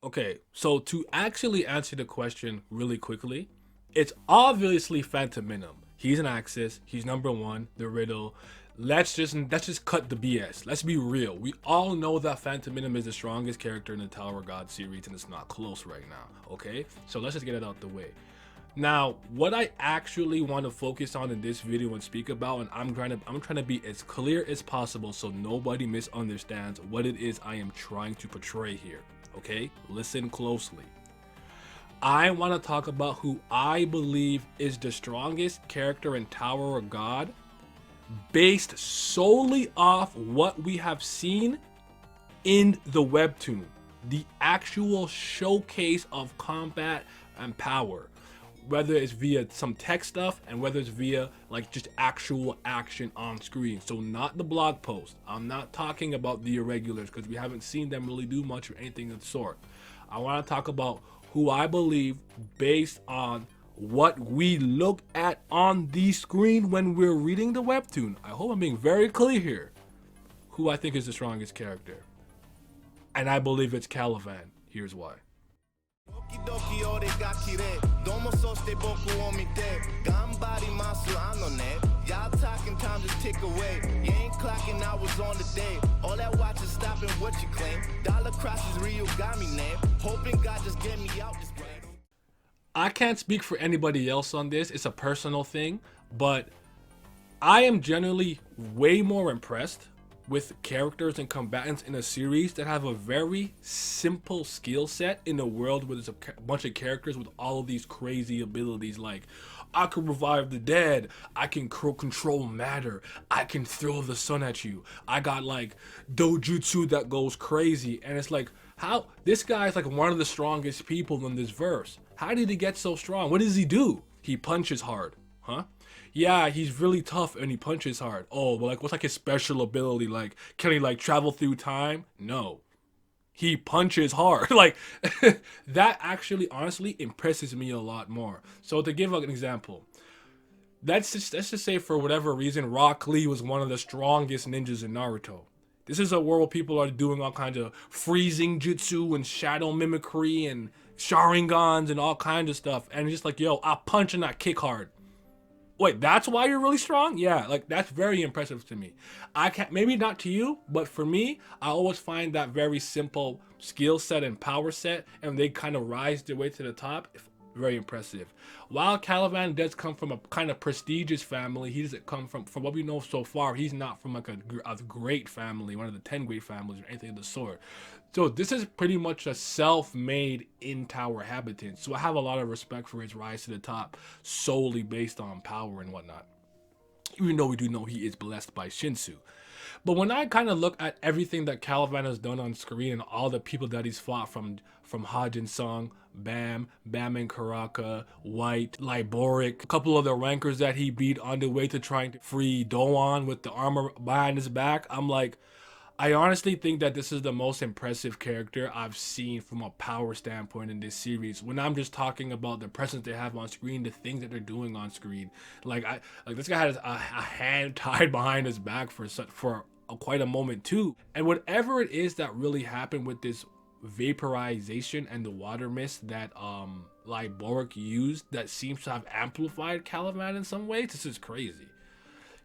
Okay, so to actually answer the question really quickly, it's obviously Phantom Minim. He's an Axis. He's number one. The Riddle. Let's just cut the BS. Let's be real. We all know that Phantom Minim is the strongest character in the Tower of God series, and it's not close right now. Okay, so let's just get it out the way. Now, what I actually want to focus on in this video and speak about, and I'm trying to be as clear as possible so nobody misunderstands what it is I am trying to portray here. Okay, listen closely. I want to talk about who I believe is the strongest character in Tower of God based solely off what we have seen in the webtoon, the actual showcase of combat and power, whether it's via some tech stuff and whether it's via like just actual action on screen. So not the blog post. I'm not talking about the irregulars because we haven't seen them really do much or anything of the sort. I want to talk about who I believe based on what we look at on the screen when we're reading the webtoon. I hope I'm being very clear here. Who I think is the strongest character. And I believe it's Kallavan. Here's why. Y'all talking time to tick away. You ain't clocking hours on the day. All that watching stopping what you claim. Dollar crosses real got me name. Hoping God just get me out this game. I can't speak for anybody else on this. It's a personal thing, but I am generally way more impressed with characters and combatants in a series that have a very simple skill set in a world where there's a bunch of characters with all of these crazy abilities like I can revive the dead, I can control matter, I can throw the sun at you, I got like dojutsu that goes crazy. And it's like, how this guy is like one of the strongest people in this verse. How did he get so strong? What does he do? He punches hard, huh? Yeah, he's really tough and he punches hard. Oh, well, like what's like his special ability? Like, can he like travel through time? No, he punches hard. Like that actually honestly impresses me a lot more. So to give an example, let's just say for whatever reason Rock Lee was one of the strongest ninjas in Naruto. This is a world where people are doing all kinds of freezing jutsu and shadow mimicry and sharingans and all kinds of stuff, and it's just like, yo, I punch and I kick hard. Wait, that's why you're really strong? Yeah, like that's very impressive to me. I can't, maybe not to you, but for me, I always find that very simple skill set and power set, and they kind of rise their way to the top. Very impressive. While Kallavan does come from a kind of prestigious family, he doesn't come from what we know so far, he's not from like a great family, one of the 10 great families or anything of the sort. So this is pretty much a self-made in-tower habitant. So I have a lot of respect for his rise to the top solely based on power and whatnot. Even though we do know he is blessed by Shinsu. But when I kind of look at everything that Kallavan has done on screen and all the people that he's fought from Hajin Sung, Bam and Karaka, White, Liboric, a couple of the rankers that he beat on the way to trying to free Doan with the armor behind his back, I'm like, I honestly think that this is the most impressive character I've seen from a power standpoint in this series. When I'm just talking about the presence they have on screen, the things that they're doing on screen, like this guy has a hand tied behind his back for quite a moment too. And whatever it is that really happened with this vaporization and the water mist that Liboric used, that seems to have amplified Kallavan in some ways. This is crazy.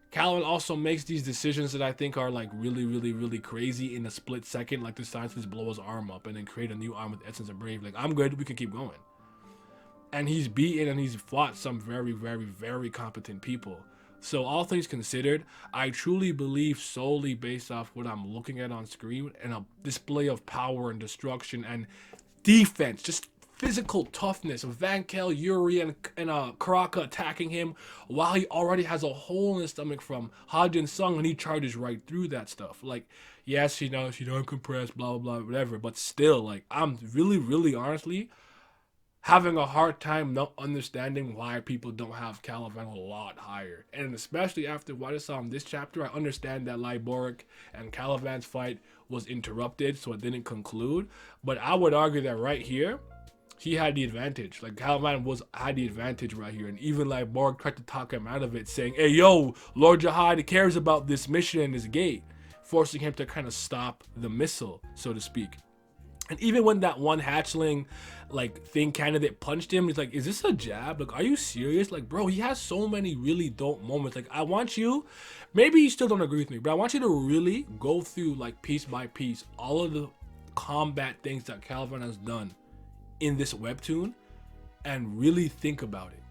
Kallavan also makes these decisions that I think are like really crazy in a split second, like decides to just blow his arm up and then create a new arm with Essence of Brave. Like, I'm good, we can keep going. And he's beaten and he's fought some very competent people. So all things considered, I truly believe solely based off what I'm looking at on screen and a display of power and destruction and defense, just physical toughness of Vankel, Yuri, and Karaka attacking him while he already has a hole in his stomach from Hajin Sung and he charges right through that stuff. Like, yes, you know, she don't compress, blah, blah, blah, whatever, but still, like, I'm really honestly having a hard time not understanding why people don't have Kallavan a lot higher. And especially after what I saw in this chapter, I understand that Liboric and Kallavan's fight was interrupted, so it didn't conclude. But I would argue that right here, he had the advantage. Like, Kallavan had the advantage right here. And even Liboric tried to talk him out of it, saying, hey, yo, Lord Jihad cares about this mission and this gate, forcing him to kind of stop the missile, so to speak. And even when that one hatchling like thing candidate punched him, he's like, is this a jab? Like, are you serious? Like, bro, he has so many really dope moments. Like, I want you, maybe you still don't agree with me, but I want you to really go through like piece by piece all of the combat things that Kallavan has done in this webtoon and really think about it.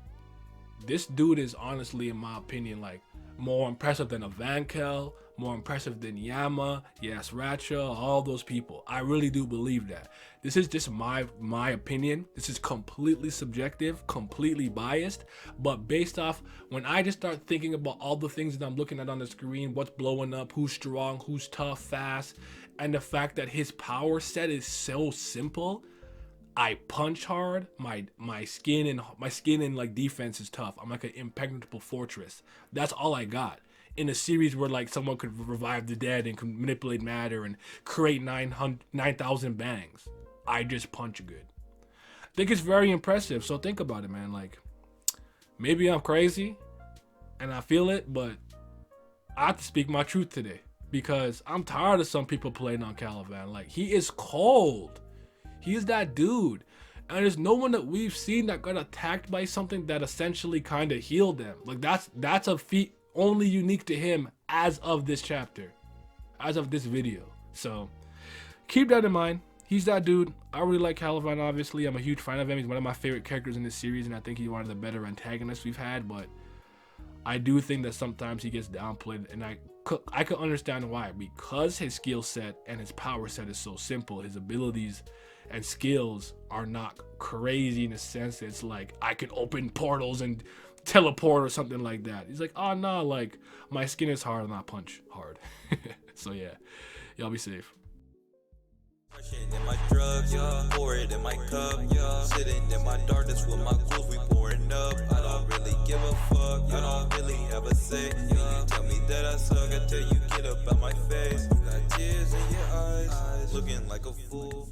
This dude is honestly, in my opinion, like more impressive than a Vankel, more impressive than Yama, yes, Ratcha, all those people. I really do believe that. This is just my opinion. This is completely subjective, completely biased, but based off when I just start thinking about all the things that I'm looking at on the screen, what's blowing up, who's strong, who's tough, fast, and the fact that his power set is so simple. I punch hard. My skin and like defense is tough. I'm like an impenetrable fortress. That's all I got. In a series where like someone could revive the dead and can manipulate matter and create 9,000 bangs, I just punch good. I think it's very impressive. So think about it, man. Like, maybe I'm crazy and I feel it, but I have to speak my truth today because I'm tired of some people playing on Kallavan. Like, he is cold. He's that dude. And there's no one that we've seen that got attacked by something that essentially kind of healed them. Like, that's a feat only unique to him as of this chapter, as of this video. So keep that in mind. He's that dude. I really like Kallavan, obviously. I'm a huge fan of him. He's one of my favorite characters in this series, and I think he's one of the better antagonists we've had. But I do think that sometimes he gets downplayed, and I could understand why. Because his skill set and his power set is so simple, his abilities and skills are not crazy in a sense that it's like I can open portals and teleport or something like that. He's like, oh no, like my skin is hard and I punch hard. So yeah, y'all be safe. In my drugs, pour it in my cup, sitting in my darkness with my ghouls, we pouring up. I don't really give a fuck, I don't really ever say. You tell me that I suck, I tell you get up out my face. You got tears in your eyes, looking like a fool.